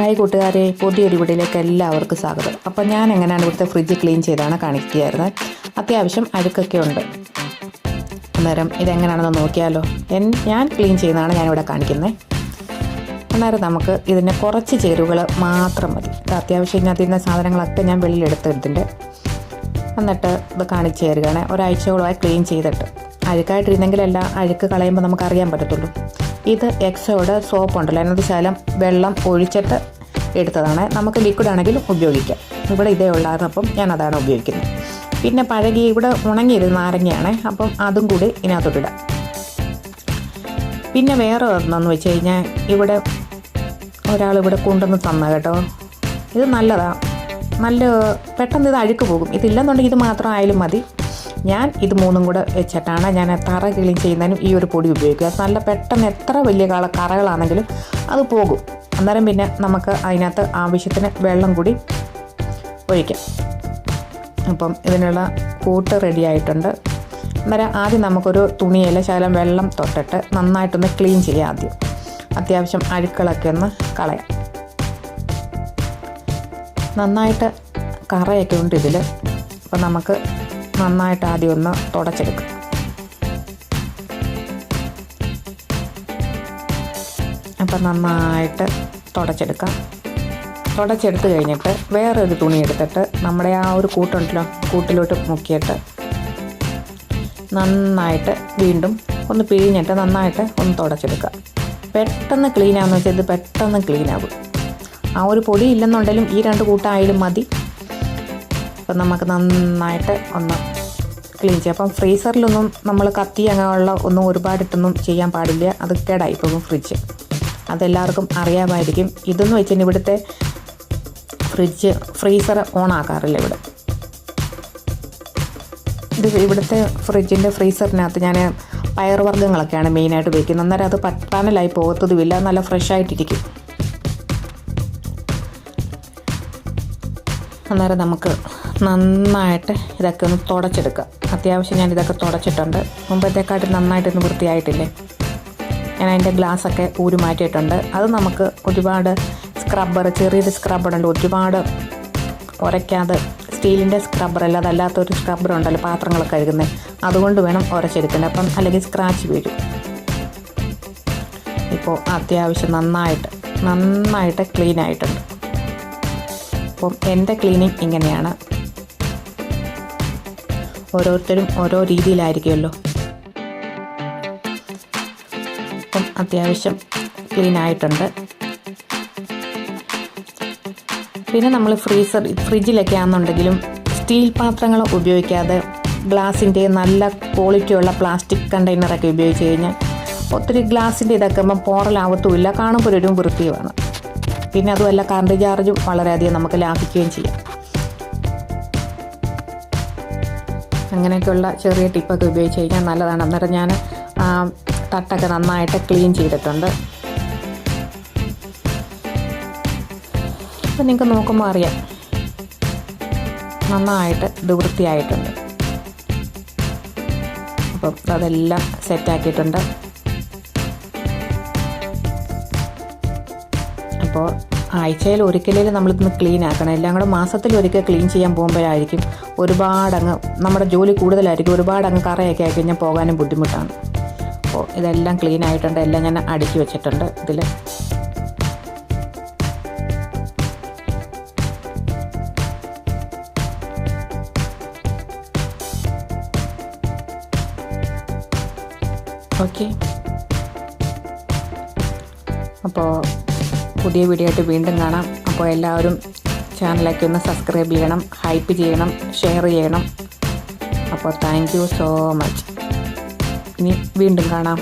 Hi കൂട്ടുകാരെ, പുതിയൊരു വീഡിയോയിലേക്ക് എല്ലാവർക്കും സ്വാഗതം. അപ്പോൾ ഞാൻ എങ്ങനെയാണ് ഇവിടുത്തെ ഫ്രിഡ്ജ് ക്ലീൻ ചെയ്താണ് കാണിക്കുകയായിരുന്നത്. അത്യാവശ്യം അഴുക്കൊക്കെ ഉണ്ട്. അന്നേരം ഇതെങ്ങനെയാണെന്ന് നോക്കിയാലോ. ഞാൻ ക്ലീൻ ചെയ്യുന്നതാണ് ഞാനിവിടെ കാണിക്കുന്നത്. അന്നേരം നമുക്ക് ഇതിന് കുറച്ച് ചേരുവകൾ മാത്രം മതി. അത്യാവശ്യം ഇതിനകത്തിരുന്ന സാധനങ്ങളൊക്കെ ഞാൻ വെളിയിലെടുത്തിട്ടുണ്ട്. എന്നിട്ട് ഇത് കാണിച്ചു തരികയാണ്. ഒരാഴ്ചയോളമായി ക്ലീൻ ചെയ്തിട്ട് അഴുക്കായിട്ടിരുന്നെങ്കിലല്ല അഴുക്ക് കളയുമ്പോൾ നമുക്കറിയാൻ പറ്റത്തുള്ളൂ. ഇത് എക്സോയുടെ സോപ്പ് ഉണ്ടല്ലോ, അതിനകത്ത് ശകലം വെള്ളം ഒഴിച്ചിട്ട് എടുത്തതാണ്. നമുക്ക് ലിക്വിഡ് ആണെങ്കിലും ഉപയോഗിക്കാം. ഇവിടെ ഇതേ ഉള്ളായിരുന്നു, അപ്പം ഞാനതാണ് ഉപയോഗിക്കുന്നത്. പിന്നെ പഴകി ഇവിടെ ഉണങ്ങിയിരുന്ന നാരങ്ങയാണ്, അപ്പം അതും കൂടി ഇതിനകത്തോട്ടിടാം. പിന്നെ വേറെ ഒരെണ്ണമെന്ന് വെച്ച് കഴിഞ്ഞാൽ ഇവിടെ ഒരാളിവിടെ കൊണ്ടുവന്ന് തന്ന കേട്ടോ. ഇത് നല്ലതാണ്, നല്ല പെട്ടെന്ന് ഇത് അഴുക്ക് പോകും. ഇതില്ലെന്നുണ്ടെങ്കിൽ ഇത് മാത്രം ആയാലും മതി. ഞാൻ ഇത് മൂന്നും കൂടെ വെച്ചിട്ടാണ് ഞാൻ തറ ക്ലീൻ ചെയ്യുന്നതിനും ഈ ഒരു പൊടി ഉപയോഗിക്കുക. നല്ല പെട്ടെന്ന് എത്ര വലിയ കറകളാണെങ്കിലും അത് പോകും. അന്നേരം പിന്നെ നമുക്ക് അതിനകത്ത് ആവശ്യത്തിന് വെള്ളം കൂടി ഒഴിക്കാം. അപ്പം ഇതിനുള്ള കൂട്ട് റെഡി ആയിട്ടുണ്ട്. അന്നേരം ആദ്യം നമുക്കൊരു തുണിയിൽ ശകലം വെള്ളം തൊട്ടിട്ട് നന്നായിട്ടൊന്ന് ക്ലീൻ ചെയ്യാം. ആദ്യം അത്യാവശ്യം അഴുക്കളൊക്കെ ഒന്ന് കളയാം. നന്നായിട്ട് കറയൊക്കെ ഉണ്ട് ഇതിൽ. അപ്പം നമുക്ക് നന്നായിട്ട് ആദ്യം ഒന്ന് തുടച്ചെടുക്കാം. അപ്പം നന്നായിട്ട് തുടച്ചെടുക്കാം. തുടച്ചെടുത്ത് കഴിഞ്ഞിട്ട് വേറൊരു തുണി എടുത്തിട്ട് നമ്മുടെ ആ ഒരു കൂട്ടുണ്ടല്ലോ, കൂട്ടിലോട്ട് മുക്കിയിട്ട് നന്നായിട്ട് വീണ്ടും ഒന്ന് പിഴിഞ്ഞിട്ട് നന്നായിട്ട് ഒന്ന് തുടച്ചെടുക്കുക. പെട്ടെന്ന് ക്ലീനാണെന്ന് വെച്ചാൽ ഇത് പെട്ടെന്ന് ക്ലീനാകും. ആ ഒരു പൊടി ഇല്ലെന്നുണ്ടെങ്കിലും ഈ രണ്ട് കൂട്ടായാലും മതി. അപ്പം നമുക്ക് നന്നായിട്ട് ഒന്ന് ക്ലീൻ ചെയ്യാം. അപ്പം ഫ്രീസറിലൊന്നും നമ്മൾ കത്തി അങ്ങനെയുള്ള ഒന്നും ഒരുപാടിട്ടൊന്നും ചെയ്യാൻ പാടില്ല. അത് കേടായി പോകും ഫ്രിഡ്ജ്. അതെല്ലാവർക്കും അറിയാമായിരിക്കും. ഇതെന്ന് വെച്ചാൽ ഇവിടുത്തെ ഫ്രീസർ ഓൺ ആക്കാറില്ല ഇവിടെ. ഇവിടുത്തെ ഫ്രിഡ്ജിൻ്റെ ഫ്രീസറിനകത്ത് ഞാൻ പയറുവർഗ്ഗങ്ങളൊക്കെയാണ് മെയിനായിട്ട് വയ്ക്കുന്നത്. അന്നേരം അത് പട്ടാനലായി പോകത്തതുമില്ല, നല്ല ഫ്രഷായിട്ടിരിക്കും. അന്നേരം നമുക്ക് നന്നായിട്ട് ഇതൊക്കെ ഒന്ന് തുടച്ചെടുക്കാം. അത്യാവശ്യം ഞാൻ ഇതൊക്കെ തുടച്ചിട്ടുണ്ട്. മുമ്പത്തേക്കാട്ടും നന്നായിട്ടൊന്ന് വൃത്തിയായിട്ടില്ലേ. ഞാൻ അതിൻ്റെ ഗ്ലാസ്സൊക്കെ ഊരി മാറ്റിയിട്ടുണ്ട്. അത് നമുക്ക് ഒരുപാട് ചെറിയൊരു സ്ക്രബ്ബറുണ്ട്, ഒരുപാട് ഉരയ്ക്കാതെ സ്റ്റീലിൻ്റെ സ്ക്രബ്ബറല്ല, അതല്ലാത്തൊരു സ്ക്രബ്ബർ ഉണ്ടല്ലോ പാത്രങ്ങളൊക്കെ കഴുകുന്നത്, അതുകൊണ്ട് വേണം ഉരച്ചെടുക്കുന്നത്. അപ്പം അല്ലെങ്കിൽ സ്ക്രാച്ച് വീഴും. ഇപ്പോൾ അത്യാവശ്യം നന്നായിട്ട് ക്ലീൻ ആയിട്ടുണ്ട്. അപ്പം എൻ്റെ ക്ലീനിങ് ഇങ്ങനെയാണ്. ഓരോരുത്തരും ഓരോ രീതിയിലായിരിക്കുമല്ലോ. അപ്പം അത്യാവശ്യം ക്ലീൻ ആയിട്ടുണ്ട്. പിന്നെ നമ്മൾ ഫ്രിഡ്ജിലൊക്കെ ആണെന്നുണ്ടെങ്കിലും സ്റ്റീൽ പാത്രങ്ങൾ ഉപയോഗിക്കാതെ ഗ്ലാസിൻ്റെ നല്ല ക്വാളിറ്റിയുള്ള പ്ലാസ്റ്റിക് കണ്ടെയ്നറൊക്കെ ഉപയോഗിച്ച് കഴിഞ്ഞാൽ ഒത്തിരി ഗ്ലാസിൻ്റെ ഇതൊക്കെ പോറലാവത്തുമില്ല, കാണുമ്പോൾ ഒരു വൃത്തിയുമാണ്. പിന്നെ അതുമല്ല കറണ്ട് ചാർജും വളരെയധികം നമുക്ക് ലാഭിക്കുകയും ചെയ്യാം. അങ്ങനെയൊക്കെയുള്ള ചെറിയ ടിപ്പൊക്കെ ഉപയോഗിച്ച് കഴിഞ്ഞാൽ നല്ലതാണ്. അന്നേരം ഞാൻ തട്ടൊക്കെ നന്നായിട്ട് ക്ലീൻ ചെയ്തിട്ടുണ്ട്. അപ്പം നിങ്ങൾക്ക് നോക്കുമ്പോൾ അറിയാം നന്നായിട്ട് ഇത് വൃത്തിയായിട്ടുണ്ട്. അപ്പം അതെല്ലാം സെറ്റാക്കിയിട്ടുണ്ട്. അപ്പോൾ ആഴ്ചയിൽ ഒരിക്കലും നമ്മളിതൊന്ന് ക്ലീൻ ആക്കണം. എല്ലാം കൂടെ മാസത്തിൽ ഒരിക്കൽ ക്ലീൻ ചെയ്യാൻ പോകുമ്പോഴായിരിക്കും ഒരുപാടങ്ങ് നമ്മുടെ ജോലി കൂടുതലായിരിക്കും. ഒരുപാടങ്ങ് കറയൊക്കെ ആയി കഴിഞ്ഞാൽ പോകാനും ബുദ്ധിമുട്ടാണ്. അപ്പോൾ ഇതെല്ലാം ക്ലീൻ ആയിട്ടുണ്ട്. എല്ലാം ഞാൻ അടുക്കി വെച്ചിട്ടുണ്ട് ഇതിൽ. ഓക്കെ, അപ്പോൾ പുതിയ വീഡിയോ ആയിട്ട് വീണ്ടും കാണാം. അപ്പോൾ എല്ലാവരും ചാനലൊക്കെ ഒന്ന് സബ്സ്ക്രൈബ് ചെയ്യണം, ഹൈപ്പ് ചെയ്യണം, ഷെയർ ചെയ്യണം. അപ്പോൾ താങ്ക് യു സോ മച്ച്. ഇനി വീണ്ടും കാണാം.